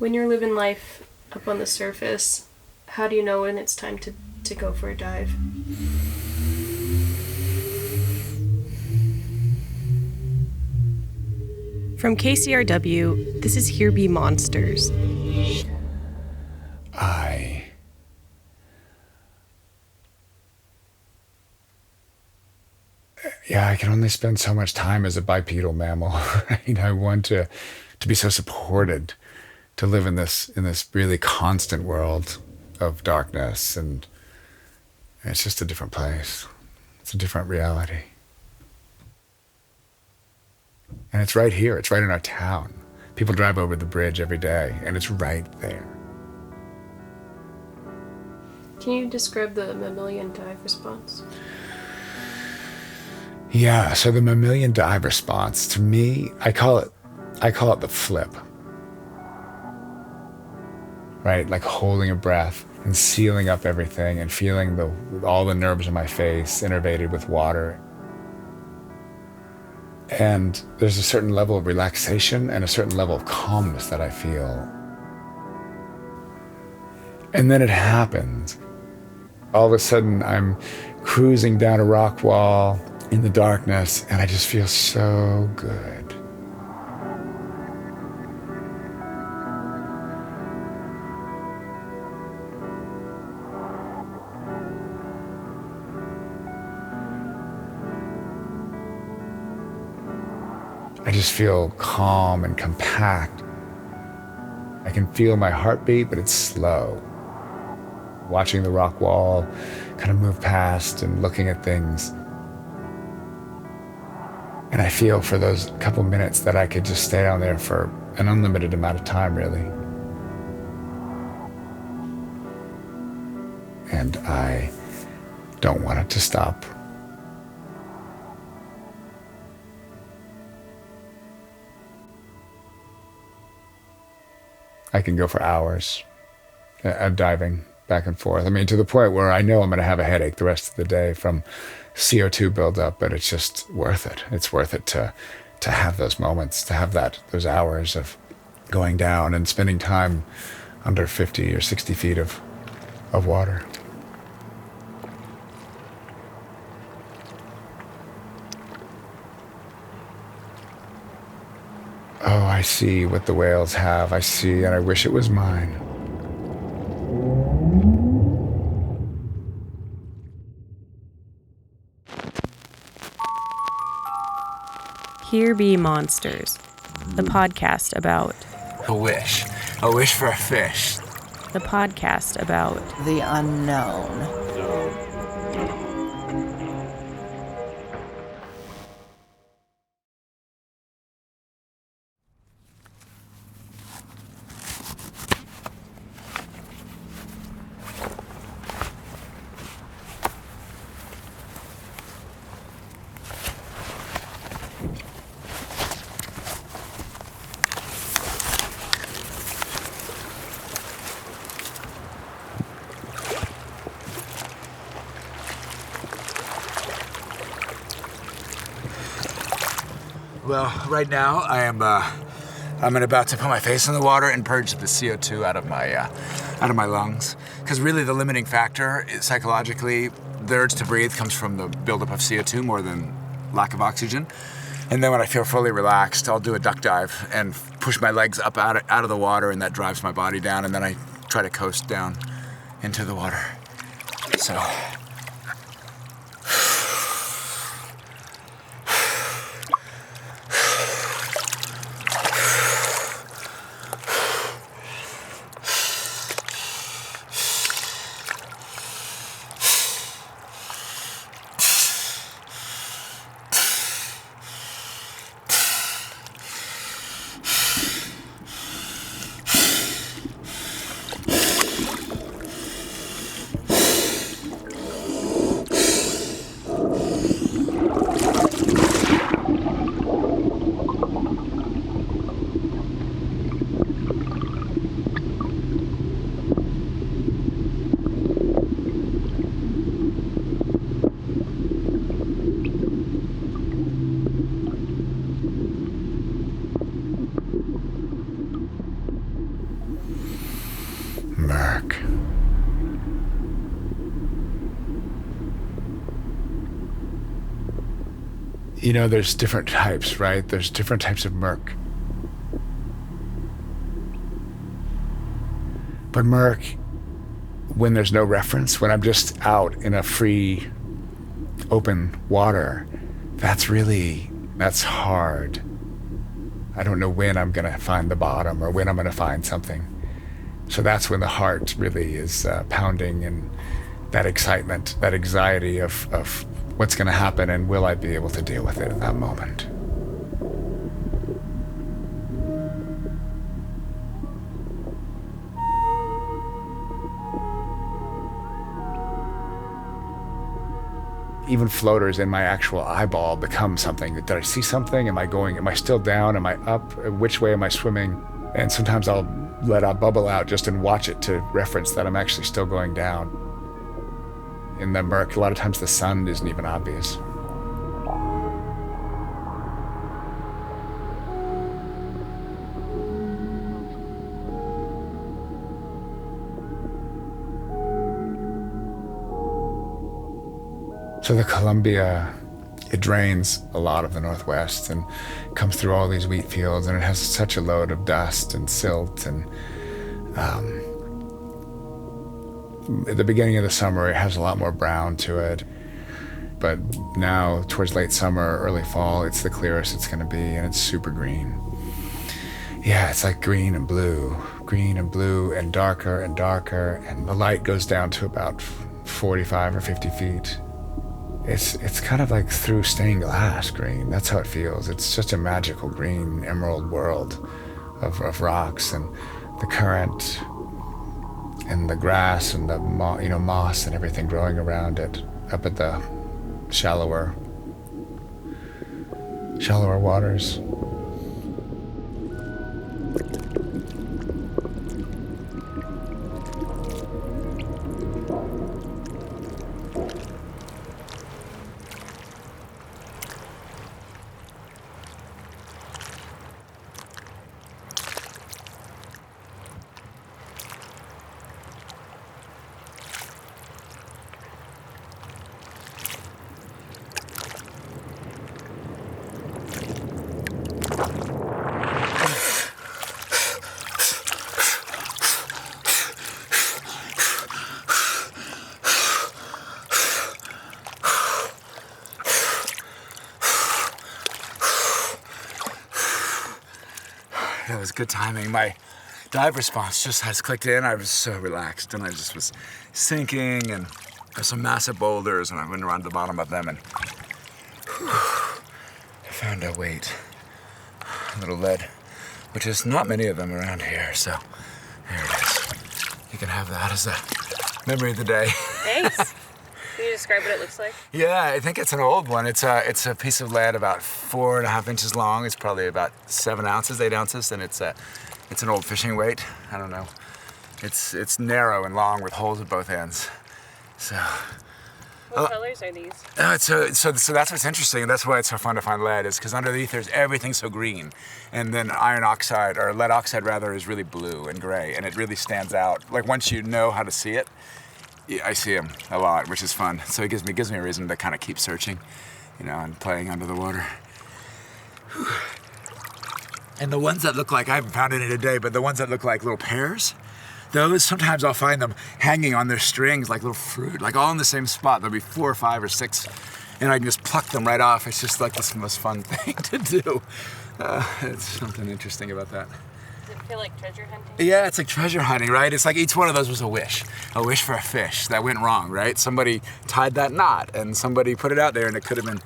When you're living life up on the surface, how do you know when it's time to go for a dive? From KCRW, this is Here Be Monsters. I can only spend so much time as a bipedal mammal, right? I want to be so supported, to live in this really constant world of darkness, and it's just a different place. It's a different reality. And it's right here. It's right in our town. People drive over the bridge every day, and it's right there. Can you describe the mammalian dive response? Yeah, so the mammalian dive response, to me, I call it the flip. Right? Like holding a breath and sealing up everything and feeling all the nerves in my face innervated with water. And there's a certain level of relaxation and a certain level of calmness that I feel. And then it happens. All of a sudden, I'm cruising down a rock wall in the darkness, and I just feel so good. I just feel calm and compact. I can feel my heartbeat, but it's slow. Watching the rock wall kind of move past and looking at things. And I feel for those couple minutes that I could just stay down there for an unlimited amount of time, really. And I don't want it to stop. I can go for hours diving back and forth. I mean, to the point where I know I'm going to have a headache the rest of the day from CO2 buildup, but it's just worth it. It's worth it to have those moments, to have those hours of going down and spending time under 50 or 60 feet of water. Oh, I see what the whales have. I see, and I wish it was mine. Here Be Monsters, the podcast about a wish for a fish. The podcast about the unknown. Well, right now I'm about to put my face in the water and purge the CO2 out of my lungs. Because really, the limiting factor is psychologically, the urge to breathe comes from the buildup of CO2 more than lack of oxygen. And then when I feel fully relaxed, I'll do a duck dive and push my legs up out of the water, and that drives my body down. And then I try to coast down into the water. So. Murk. You know, there's different types, right? There's different types of murk. But murk, when there's no reference, when I'm just out in a free, open water, that's hard. I don't know when I'm going to find the bottom or when I'm going to find something. So that's when the heart really is pounding, and that excitement, that anxiety of what's going to happen and will I be able to deal with it at that moment. Even floaters in my actual eyeball become something. Did I see something? Am I still down? Am I up? Which way am I swimming? And sometimes I'll let a bubble out just and watch it to reference that I'm actually still going down. In the murk, a lot of times the sun isn't even obvious. So the Columbia, it drains a lot of the Northwest and comes through all these wheat fields, and it has such a load of dust and silt. And at the beginning of the summer, it has a lot more brown to it. But now, towards late summer, early fall, it's the clearest it's going to be, and it's super green. Yeah, it's like green and blue and darker, and the light goes down to about 45 or 50 feet. It's kind of like through stained glass green. That's how it feels. It's just a magical green emerald world of rocks and the current and the grass and the moss and everything growing around it up at the shallower waters. That was good timing. My dive response just has clicked in. I was so relaxed, and I just was sinking, and there's some massive boulders, and I went around the bottom of them, and I found a weight, a little lead, which is not many of them around here, so there it is. You can have that as a memory of the day. Thanks. Can you describe what it looks like? Yeah, I think it's an old one. It's a piece of lead about 4.5 inches long. It's probably about 7 ounces, 8 ounces, and it's an old fishing weight. I don't know. It's narrow and long with holes at both ends. So. What colors are these? So that's what's interesting, and that's why it's so fun to find lead, is because underneath there's everything so green, and then iron oxide, or lead oxide rather, is really blue and gray, and it really stands out. Like once you know how to see it, I see them a lot, which is fun. So it gives me a reason to kind of keep searching, and playing under the water. Whew. And the ones that look like, I haven't found any today, but the ones that look like little pears, those, sometimes I'll find them hanging on their strings like little fruit, like all in the same spot. There'll be 4 or 5 or 6, and I can just pluck them right off. It's just like the most fun thing to do. It's something interesting about that. Does it feel like treasure hunting? Yeah, it's like treasure hunting, right? It's like each one of those was a wish for a fish that went wrong, right? Somebody tied that knot, and somebody put it out there, and it could have been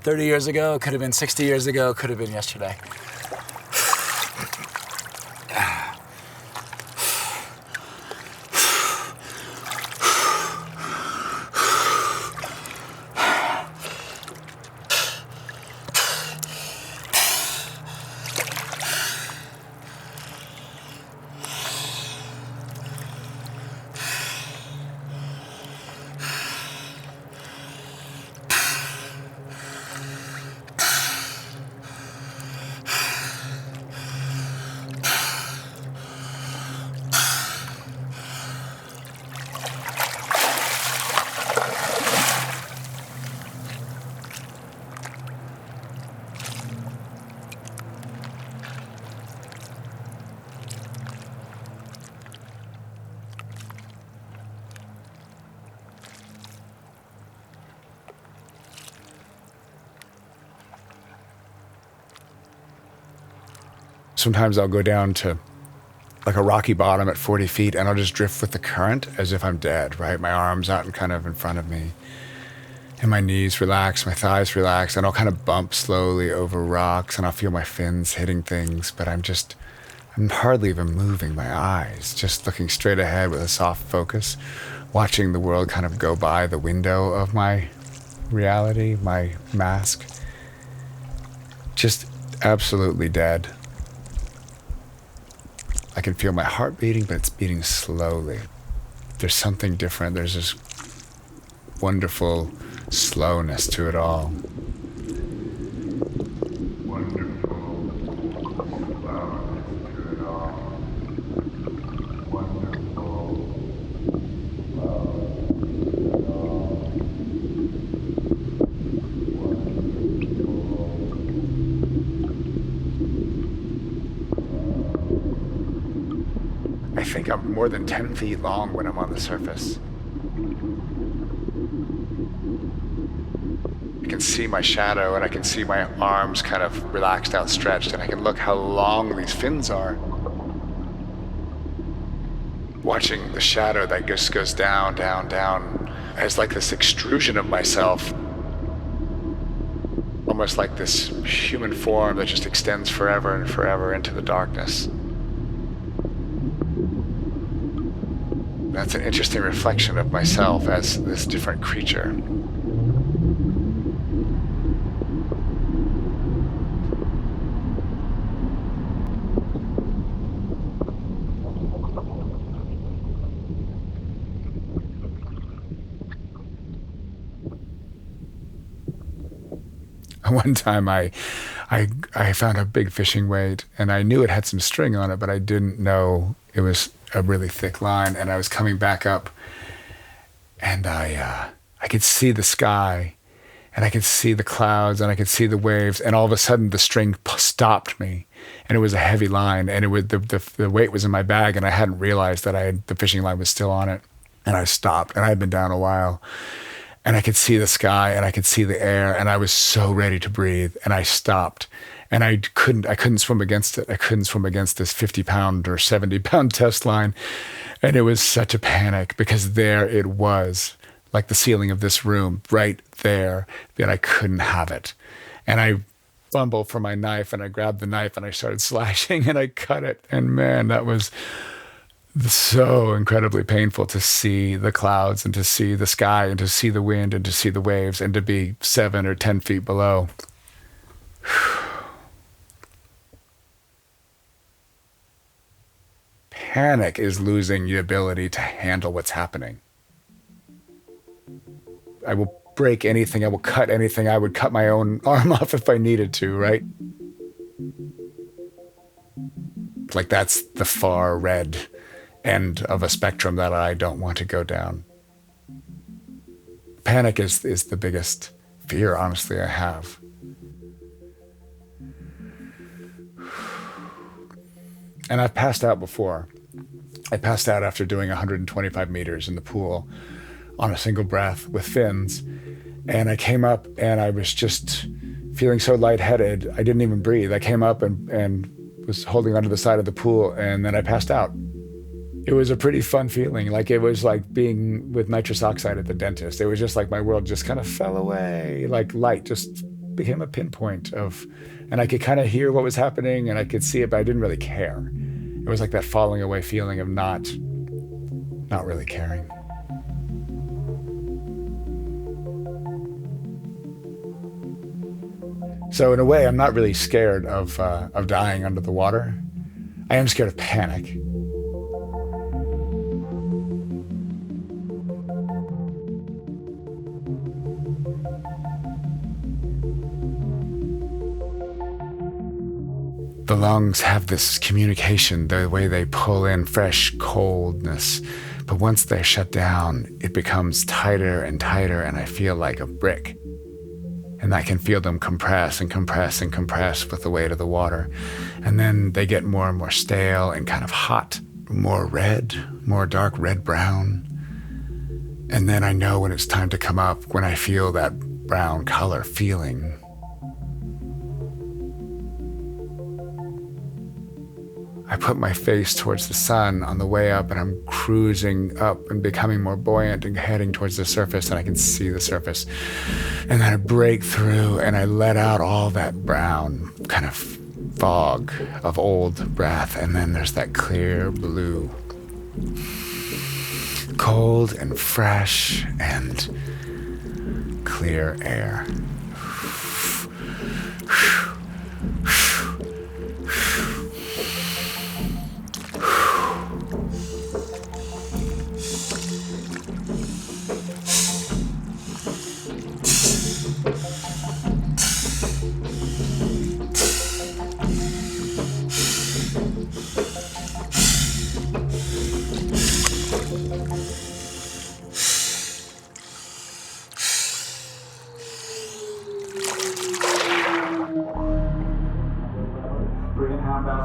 30 years ago, it could have been 60 years ago, it could have been yesterday. Sometimes I'll go down to like a rocky bottom at 40 feet and I'll just drift with the current as if I'm dead, right? My arms out and kind of in front of me. And my knees relax, my thighs relax, and I'll kind of bump slowly over rocks and I'll feel my fins hitting things, but I'm hardly even moving my eyes, just looking straight ahead with a soft focus, watching the world kind of go by the window of my reality, my mask. Just absolutely dead. I can feel my heart beating, but it's beating slowly. There's something different. There's this wonderful slowness to it all. I think I'm more than 10 feet long when I'm on the surface. I can see my shadow and I can see my arms kind of relaxed, outstretched, and I can look how long these fins are. Watching the shadow that just goes down, down, down, as like this extrusion of myself. Almost like this human form that just extends forever and forever into the darkness. That's an interesting reflection of myself as this different creature. One time I found a big fishing weight and I knew it had some string on it, but I didn't know it was a really thick line, and I was coming back up and I could see the sky and I could see the clouds and I could see the waves, and all of a sudden the string stopped me, and it was a heavy line, and it was the weight was in my bag, and I hadn't realized that the fishing line was still on it, and I stopped, and I had been down a while. And I could see the sky and I could see the air, and I was so ready to breathe, and I stopped, and I couldn't swim against it. I couldn't swim against this 50-pound or 70-pound test line. And it was such a panic, because there it was, like the ceiling of this room, right there, that I couldn't have it. And I fumbled for my knife, and I grabbed the knife and I started slashing and I cut it. And man, that was so incredibly painful to see the clouds and to see the sky and to see the wind and to see the waves and to be 7 or 10 feet below. Panic is losing the ability to handle what's happening. I will break anything. I will cut anything. I would cut my own arm off if I needed to, right? Like, that's the far red end of a spectrum that I don't want to go down. Panic is the biggest fear, honestly, I have. And I've passed out before. I passed out after doing 125 meters in the pool on a single breath with fins. And I came up and I was just feeling so lightheaded, I didn't even breathe. I came up and was holding onto the side of the pool, and then I passed out. It was a pretty fun feeling. Like, it was like being with nitrous oxide at the dentist. It was just like my world just kind of fell away. Like, light just became a pinpoint of, and I could kind of hear what was happening and I could see it, but I didn't really care. It was like that falling away feeling of not really caring. So in a way, I'm not really scared of dying under the water. I am scared of panic. The lungs have this communication, the way they pull in fresh coldness. But once they're shut down, it becomes tighter and tighter, and I feel like a brick. And I can feel them compress and compress and compress with the weight of the water. And then they get more and more stale and kind of hot, more red, more dark red-brown. And then I know when it's time to come up, when I feel that brown color feeling. I put my face towards the sun on the way up, and I'm cruising up and becoming more buoyant and heading towards the surface, and I can see the surface. And then I break through, and I let out all that brown kind of fog of old breath, and then there's that clear blue, cold and fresh and clear air.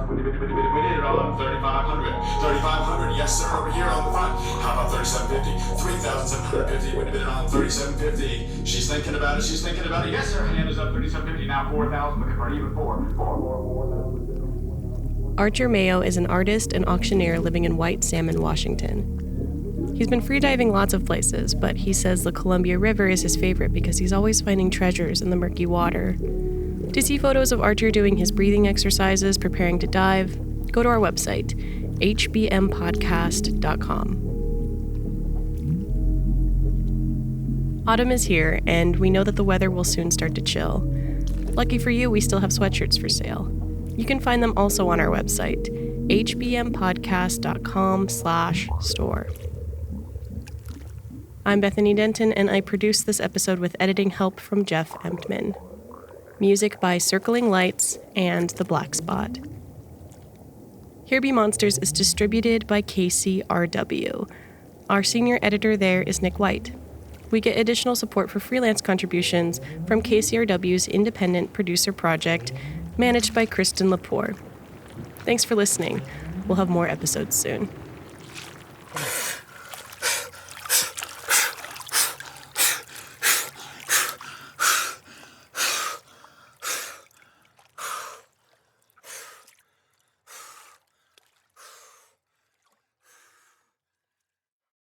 We did it all on 3,500. 3,500, yes sir, over here on the front. How about 3,750? 3,750, we did it on 3,750. She's thinking about it, Yes sir, hand is up, 3,750, now 4,000, looking for an even 4,000. Archer Mayo is an artist and auctioneer living in White Salmon, Washington. He's been freediving lots of places, but he says the Columbia River is his favorite because he's always finding treasures in the murky water. To see photos of Archer doing his breathing exercises, preparing to dive, go to our website, HBMpodcast.com. Autumn is here, and we know that the weather will soon start to chill. Lucky for you, we still have sweatshirts for sale. You can find them also on our website, hbmpodcast.com/store. I'm Bethany Denton, and I produced this episode with editing help from Jeff Emptman. Music by Circling Lights and The Black Spot. Here Be Monsters is distributed by KCRW. Our senior editor there is Nick White. We get additional support for freelance contributions from KCRW's independent producer project, managed by Kristen Lepore. Thanks for listening. We'll have more episodes soon.